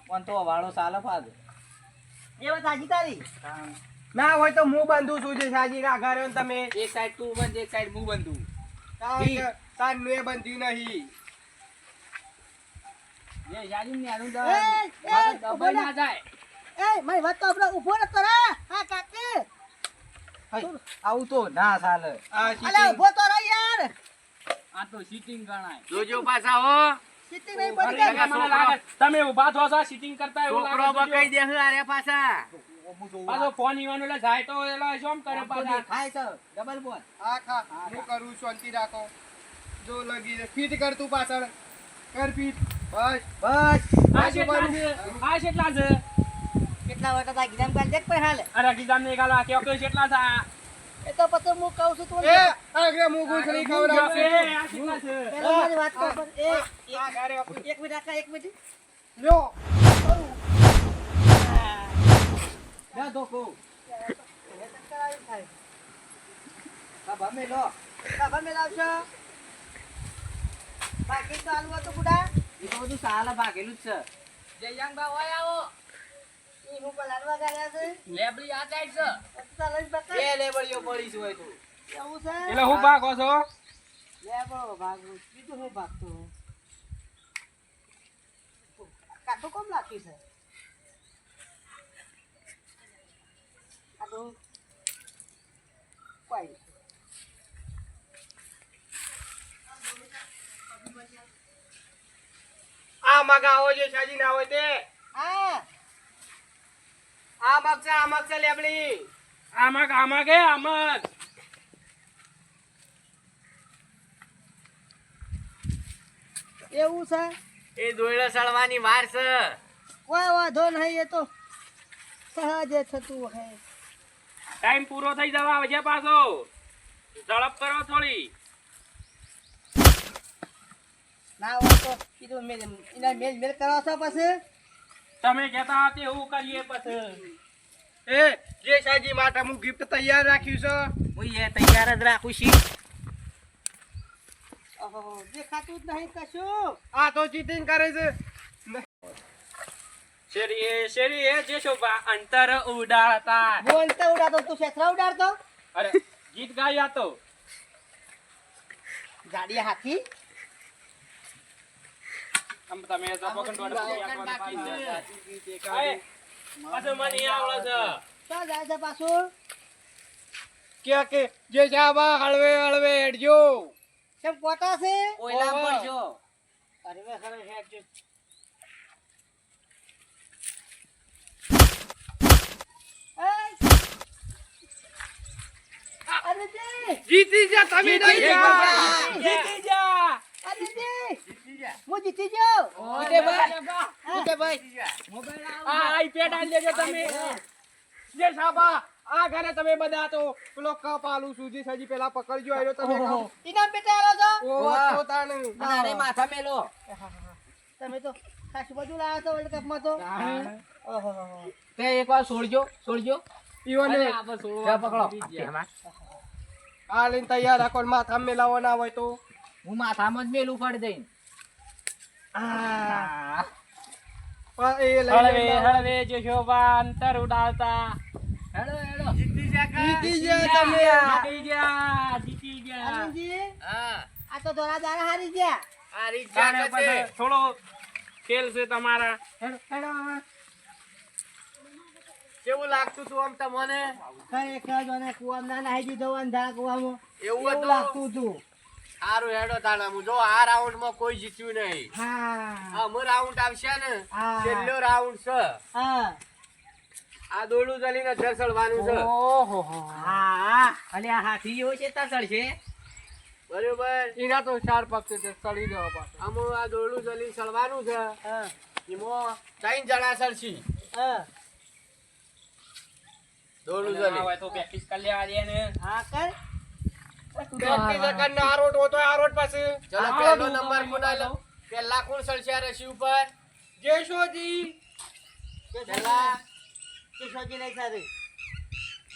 પણ તો વાળો સાલે ફાદે. એ વાત સાચી તારી ના હોય તો હું બંધું છું જે સાજી રાઘા રહ્યો ને તમે. એક સાઈડ તું બંધ એક સાઈડ હું બંધું. તારનું એ બંધ્યું નહીં. જે યાદી ને આનું એ, દા એ, દબાઈ ઉભો ના રહે. જાય. એ મારી વાત તો આપણે ઊભો ન કરે હા કાકી હઈ, આવું તો ના ચાલે. આ અલે સીટી. ઊભો તો રહો યાર આ તો સીટિંગ ગણાય. જોજો પાછા હો. સીટી નહીં પડી અરે, જાય મને લાગે તમે ઊભા થો છો સીટિંગ કરતા એવું છોકરો લાગે બકાઈ જોજો. દે આરે પાછા. પાછો ફોન ઈવાનો એટલે જાય તો એલા શું કરે આમ તો પાછા દેખાય છે ડબલ બોલ. આ ખા હું કરું શાંતિ રાખો. જો લગી રે. ફીટ કર તું પાછળ. કર ફીટ. બસ આ કેટલા છે આ કેટલા છે કેટલા વાટા તા ગીધામ કાલ દેખ પર હાલે અરે ગીધામ ને ગાલો આ કેવો કેટલા છે આ? એ તો પછી હું કહું છું તું એ આગળ હું ગુંથણી એ, ખવડાવશે. આ કેટલા છે પહેલા મારી વાત કર પર એ આ ગારે વાપરું. એક મિનિટ આખા એક મિનિટ લ્યો. લે ધોકો. આ ભમે લો. ખબર મેં લાવશો બાકી તો આલુ હતું બુડા એ તો બધું સાલે ભાગેલું જ છે. જયંગબા ઓય આવો. ઈ હું પર લાડવા ગાલ્યા છે લેબડી આ સાઈડ છે. પછી તો લઈ બકા બે લેબડીઓ પડી છે હોય તો. એવું છે એટલે હું ભાગો છો લેબડો ભાગવું બીજું હું ભાગતું કાઠું કોમ લાગી છે આ તો કોઈ આ મગાવો જે સાજી ના હોય તે હા આ મગ છે લેબડી આમાં કે આમાં એવું છે એ દોયડો સળવાની વાર છે. કોઈ વાંધો નહીં એ તો સહજે થતું હે ટાઈમ પૂરો થઈ જવા આવશે પાછો ઝડપ કરો થોડી ના હોય તો કીધું એના મેલ કરો છો પછી તમે કહેતા હતા એવું કરીએ પછી એ જે સાજી માટે હું ગિફ્ટ તૈયાર રાખ્યું છે હું એ તૈયાર જ રાખું છું. ઓહો દેખાતું જ નહીં કશું આ તો ચીટિંગ કરે છે શેરી એ જે શોભા અંતર ઉડાડતા બોલતો ઉડાડતો તું શેથરા ઉડાડતો અરે ગીત ગાયા તો ગાડી હાથી તમે તો પકડ પાછું મને આવડે તો જાય છે પાછું કે જે જાબા હળવે હળવે હેડજો કેમ પોતા છે ઓયલા પર છો. અરે વે ખરે હેડ જો અરે જે જીતી જા તમે જીતી જા. જીતી જા અરે જે હું જીતી જાઉં ભાઈ આ આઈપેડ આલી દેજો તમે જે સાબા આ ઘરે તમે બધા તો પેલો કપ આલુ સુધી સજી પેલા પકડજો આયો તમે ઇનામ બેટા આલો છો ઓવા તો તાણ તારે માથા મેલો. તમે તો ખાસું બધું લાવ્યા છો વર્લ્ડ કપમાં તો ઓહો તે એકવાર છોડજો ઈવને અરે, આ બસ છોડવા પકડો. આ લઈને તૈયાર રાખો ને માથા મેલાવો ના હોય તો હું માથામાં જ મેલું ફળ દઈને. એ લઈ હળવે જે શોભા અંતર ઉડાડતા હેડો હેડો. જીતી જા તમે જીતી જા અરવિંદજી હા આ તો ધોરા દારા હારી ગયા આ રીત તારે જાગે છે. પછી થોડો ખેલ છે તમારા હેડો હેડો કેવું લાગતું તું આમ તમને? ખરેખર જોને કુવામાં ના નાહી દીધો અંધારા કુવામાં એવું એવું હતું? લાગતું હતું સારું હેડો તાણા હું જો આ રાઉન્ડ માં કોઈ જીત્યું નહીં. હા આમ રાઉન્ડ આવશે ને હા. છેલ્લો રાઉન્ડ છે. હા આ દોરડું ચલીને જસડવાનું છે. ઓહો હા અલે આ હાથી જેવો છે તાર ચડશે. બરોબર. એના તો ચાર પગ છે ચડી દેવા પાછો આમ આ દોરડું ચલી સળવાનું છે. હા એમાં 3 જણા સળશી. હા દોરડું ના ચલી. હોય તો પ્રેક્ટિસ કરી લેવા દે ને હા કર પ્રેક્ટિસ કરીને આ રોડ હોતો આ રોડ પાસે ચલો પહેલો નંબર કોના લો? પહેલા કોણ સળશે આ રસી ઉપર? જયશોજી પહેલા કિશોરજી નહીં સારી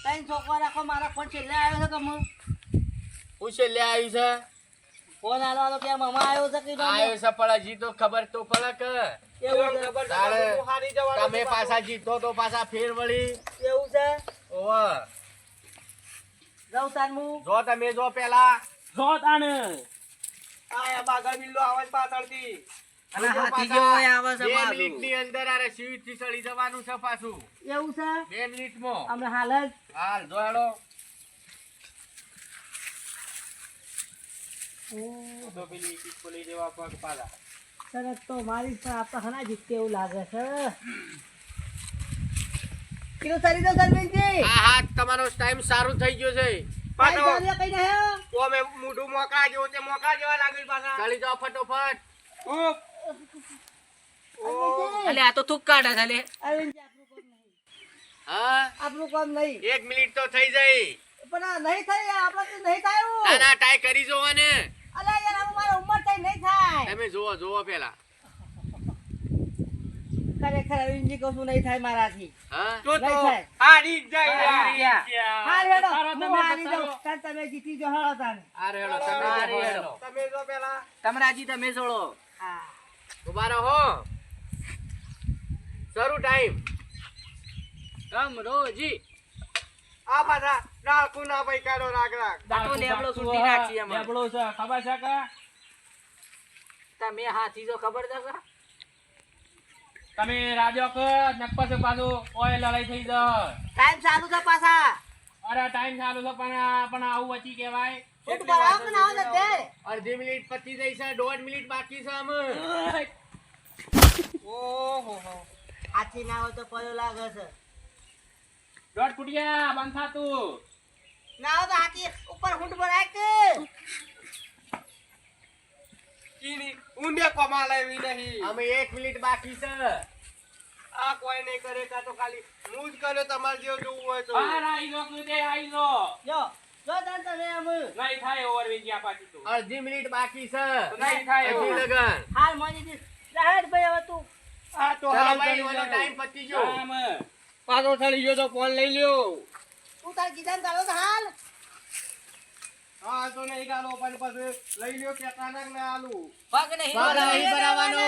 ત્રણ છોકરા રાખો મારા ફોન છેલ્લે આવ્યો છે કે હું હું છેલ્લે આવી છે? ફોન આલવાનો કે મામા આવ્યો છે કે આવ્યો છે પણ હજી તો ખબર તો પડે કે એવું છે ખબર તારે તો હારી જવાનો તમે પાછા જીતો તો પાછા ફેર વળી. એવું છે ઓવે. જાઉં તાર હું જો તમે જો પેલા જો તાને આયા બાગળ બિલ્લો આવે છે પાછળથી અને હાથી જેવો આવે છે 2 બાજુ. મિનિટની અંદર આ રસી થી ચડી જવાનું છે પાછું. એવું છે 2 મિનિટમાં. અમે હાલ જ હાલ જો હેડો. તો પેલી ખોલી દેવા પગ પાલા સરસ તો મારી પણ આપણે હના જીતતે એવું લાગે છે કિલો સારી દો સરપંચજી આ હાથ તમારો ટાઈમ સારું થઈ ગયો છે. પાછો કઈ રહ્યા ઓ મે મોઢું મોકા જેવો તે મોકા જેવા લાગે પાછા ચડી જાઓ ફટોફટ. ઉપ. અલે આ તો થૂક કાઢે છે લે. અરવિંદજી હા આપણું કામ નહીં 1 મિનિટ તો થઈ જાય. પણ આ નહીં થાય આપણાથી નહીં થાય ના ટ્રાય કરી જોવો ને. અલા યાર આવું મારી ઉંમર થઈ નહીં થાય તમે જોવો પેલા. ખરેખર અરવિંદજી કહું છું નહીં થાય મારાથી હા તો નહીં થાય. હારી જ હારી જાય ગયા. હા હેડો તારો હું તમે હારી બતાવો. જાઉં તાર તમે જીતી જો હેડો તાને આ રેડો તમે હારી જો હેડો. હેડો. તમે જો પેલા તમરાજી તમે છોડો. હા ઉભા રહો. શરૂ ટાઈમ. તમરોજી આ પાછા ડાકુ ના ભાઈ કાઢો રાગ રાગ દાટો લેબડો સૂટી નાખી એમાં. લેબડો છે ખબર છે કે તમે હાથી જો ખબર છે કે? તમે રાજો કે નકપસ પાછું ઓય લડાઈ થઈ જાય. ટાઈમ ચાલુ છે પાછા અરે ટાઈમ ચાલુ છે પણ આવું વચ્ચી કહેવાય. ઊંટ ભરાવો કે ના આવે તે અડધી મિનિટ પતી જઈ છે 1.5 મિનિટ બાકી છે અમે ઓહો હાથી ના હોય તો પડ્યો લાગે છે દોઢ ફૂટિયા બંધ થાતું. ના હોય તો હાથી ઉપર ઊંટ ભરાય કે કીની ઊંડે કમા લાવી નહીં અમે 1 મિનિટ બાકી છે આ કોઈ નહીં કરે કા તો ખાલી હું જ કર્યો તમારે જેવો જોવું હોય તો બહાર આઈ લો કુદે આઈ લો. જો જો તન તમે આમ નહીં થાય ઓવરવી ગયા પાછી તું. અડધી મિનિટ બાકી છે નહીં થાય હજી એવું. લગન હાલ મોની દી રાહત ભાઈ હવે તું આ તો ચાલો હાલ ભાઈ, ભાઈ ચાલો. ટાઈમ પતી ગયો આમ. પાછો ચડી ગયો તો ફોન લઈ લ્યો. તું તાર કીધા ચાલો તો હાલ હા તો નહીં ગાલો પણ પછી લઈ લ્યો કે કાનક ના આલુ પગ નહીં પગ ભરાય. નહીં ભરાવાનો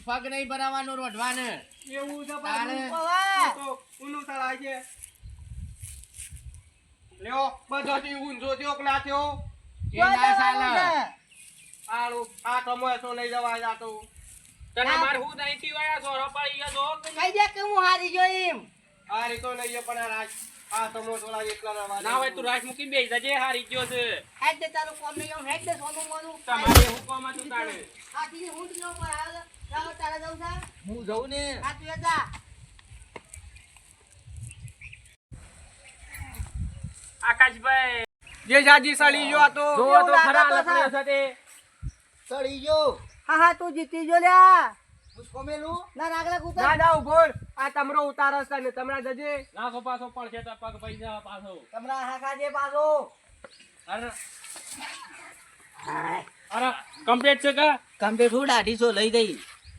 પગ નહીં ભરાવાનો રોઢવાને એવું છે તાણે. પાછું. ઓવા તો ઊનું તળાય છે. લ્યો બધાથી ઊંધો થયો કે ના થયો. એ ના ચાલે આળું આ કમોય તો લઈ જવા જાતો. તને ના. માર હું નહીં પીવાયા છો રપાઈ ગયા છો કે કઈ દે કે હું હારી ગયો એમ આ રીતો નહીં પણ આ રાજ આ તમો થોડા એકલા રવા ના હોય તું રાજ મૂકી બેસી જજે હારી ગયો છે. હેડ દે તારું કોમ નહીં આમ હેડ દે સોનું મોનું તમારે હુકમ હતું તાણે. હાથી ઊંટ નો પર હાલ ચાલો તારે જવું છે હું જઉં ને. હા તું એ જા આકાશભાઈ જે જાજી સળી ગયો તો જોવો તો ખરા લકડ્યો છે તે. ચડી ગયો હા હા તું જીતી જો લ્યા મુસ્કો મેલું ના નાગલા કૂતર ના ના ઉભો રહો. આ તમરો ઉતારસ છે ને તમરા જજે નાખો પાછો પડશે તો પગ પઈ જા પાછો. તમરા હા ખાજે પાછો અરે અરે કમ્પ્લીટ છે કા? કમ્પ્લીટ હું 250 લઈ દઈ.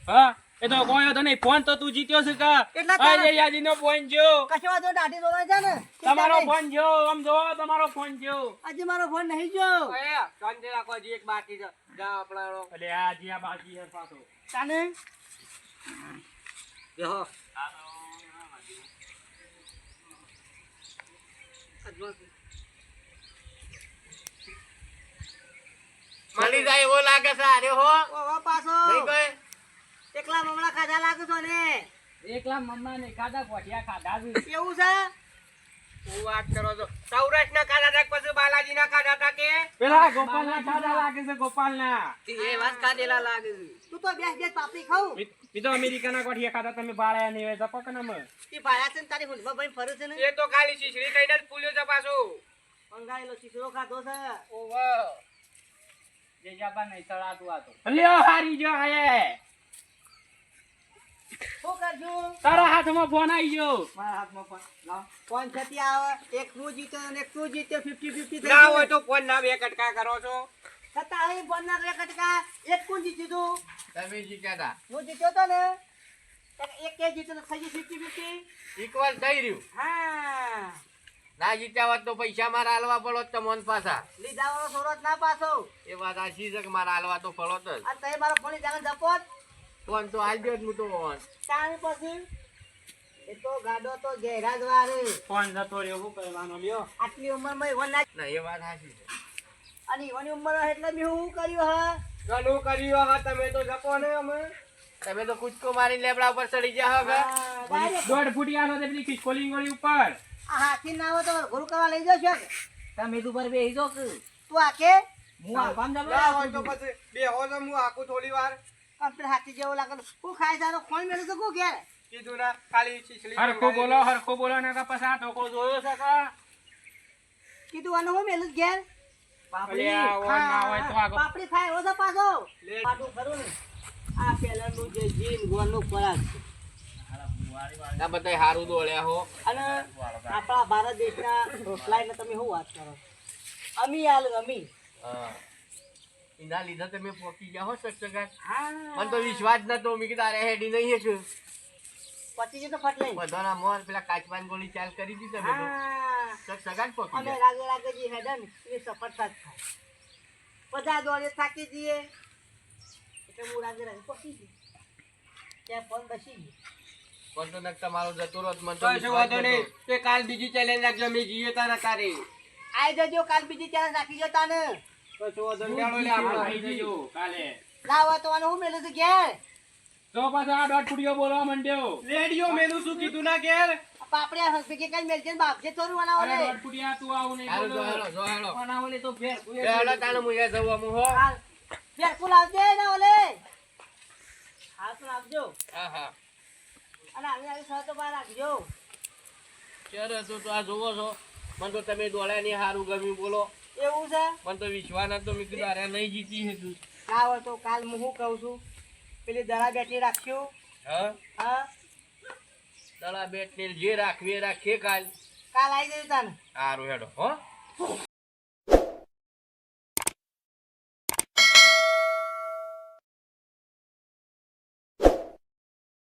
હા એ તો કોઈ હતો નહીં. ફોન તો તું જીત્યો છે કા? એટલા તારા- આ યાદીનો ફોન જો. કશો વાંધો દાઢી ધોવાય છે ને તમારો ફોન જો. આમ જો તમારો ફોન જો. આજે મારો ફોન નહીં જો શાંતિ રાખો હજી એક બાકી છે જા આપણાનો એટલે આ જે આ બાકી છે પાછો. તાને બેહો. મળી જાય એવો લાગે છે અરે હો ઓવા પાછો નહીં કઈ એકલા મમણા ખાધા લાગે છો ને એકલા મમ્મા ને ખાધા પોઠિયા ખાધા છે. એવું છે હું વાત કરો છો સૌરાષ્ટ્ર ના ખાધા હતા પછી બાલાજી ના ખાધા હતા કે પેલા ગોપાલ ના ખાધા લાગે છે. ગોપાલ ના એ વાત ખાધેલા લાગે છે. તું તો બેસ બેસ પાપડી ખાવ તો અમેરિકા ના કોઠિયા ખાધા તમે બાળ્યા નહીં હોય જપક ને અમે. ઈ ભાડા છે ને તારી હુંડમાં ભાઈ ફરું છે ને એ તો ખાલી શીશડી કઈને જ ફૂલ્યો છે પાછું મંગાયેલો શીશરો ખાધો છે ઓહો જે જાબા નહીં તળાતું આ તો. લ્યો હારી જો આયે. શું કરજો તારા હાથમાં ફોન આવી ગયો. મારા હાથમાં ફોન લાવ ફોન છતી આવે એક હું જીતો અને એક તું જીત્યો 50-50 થઈ ના ગયું. હોય તો ફોન ના બે કટકા કરો છો છતાં અહીં ફોન ના કરે કટકા એક કોણ જીત્યું તું તમે જીત્યા હતા હું જીત્યો તો ને તો એક કે જીત્યો તો થઈ ગયું 50-50 ઇક્વલ થઈ રહ્યું હા ના જીત્યા હોત તો પૈસા મારા હાલવા પડો જ તમને પાછા લીધા વાળો સોરત ના પાછો એ વાત આશી છે કે મારા હાલવા તો પડો જ આ તઈ મારો ફોન જાગન જપોત ફોન તો હાલ દો જ હું તો ફોન તાણ પછી એ તો ગાડો તો ગેરાજ વારે ફોન જતો રહ્યો શું કરવાનો લ્યો. આટલી ઉંમરમાં ઈવન ના ના એ વાત સાચી છે અને ઈવનની ઉંમર એટલે મેં હું કર્યું હા ઘણું કર્યું હા તમે તો જપો ને અમે. તમે તો કૂદકો મારી લેબડા ઉપર ચડી ગયા હવે direct. દોઢ ફૂટિયાનો તે પેલી ખિસકોલી ગોળી ઉપર. આ હાથી ના હોય તો ગુરુ કરવા લઈ જશો કે તમે ઉપર બેસી જાઓ કે તું આકે હું આપામ ના હોય તો જમા. પછી બે હો તો હું આખું થોડી વાર કમ્પ્લીટ હાથી જેવો લાગે હું ખાઈ સારો ફોન મેળું તો હું ઘેર કીધું ના ખાલી શીશડી હરખું બોલો ને કે પછી આ ધોકો જોયો છે કા? કીધું અને હું મેલું ઘેર પાપડી અલ્યા, ઓન ના હોય તો આગળ. પાપડી થાય એવો છે પાછો લે. પાટું ખરું ને આ પેલાનું જે જીન ગોળનું ખોરાક છે. આ બધા હારું દોડ્યા હો અને આપણા ભારત દેશના રોટલાઈને તમે શું વાત કરો અમી હાલ અમી હા. એના લીધે તમે પોકી ગયા હો સગસગાટ હા મને તો વિશ્વાસ નતો મેં કીધું અરે હેડી નહીં એક પચી જતો ફટ લઈ બધાના મોર પેલા કાચબાન ગોળી ચાલ કરી દીધી તમે તો હા સગસગાટ પોકી અમે ગયા રાગે રાગે જે હેડન એ સફળતા જ થાય બધા દોડે થાકી જઈએ એટલે હું રાગે રાગે પકી ગઈ ત્યાં ફોન બસી ગયો પણ તો નક તમારો જતો રોત મને તો કશો વાંધો નહીં તે કાલ બીજી ચેલેન્જ રાખજો અમે જીએ તારા તારે આઈ જજો કાલ બીજી ચેલેન્જ રાખી જતા ને કશો વાંધો નહીં ચાલો લે આપણે આવી જજો કાલે લાવા તો આને હું મેલું છું ઘેર તો પાછા આ દોઢ ફૂટીઓ બોલવા માંડ્યો રેડિયો મેનું શું કીધું ના ઘેર પાપડિયા હસબી કે કઈ મેલજે બાપજે થોડું બનાવો અરે રે દોઢ ફૂટિયા તું આવું નહીં હાલો બોલો. જો હેલો બનાવો લે તો ફેર હેલો તાને હું એ જવા હું હો હાલ બેરકુલ આવજે ને ઓલે હાથ આપજો હા હા અને આવી સહ બહાર રાખજો ત્યારે તો આ જોવો છો મને તો તમે દોડ્યા નહીં સારું ગમ્યું બોલો એવું છે મને તો વિશ્વાસ નતો મેં કીધું અરે નહીં જીતી છે તું ના હોય તો કાલ હું શું કહું છું પેલી દડા બેટરી રાખ્યું હા હા તળા બેટ ને જે રાખવી એ રાખીએ કાલ કાલ આવી જજો તાને સારું હેડો હો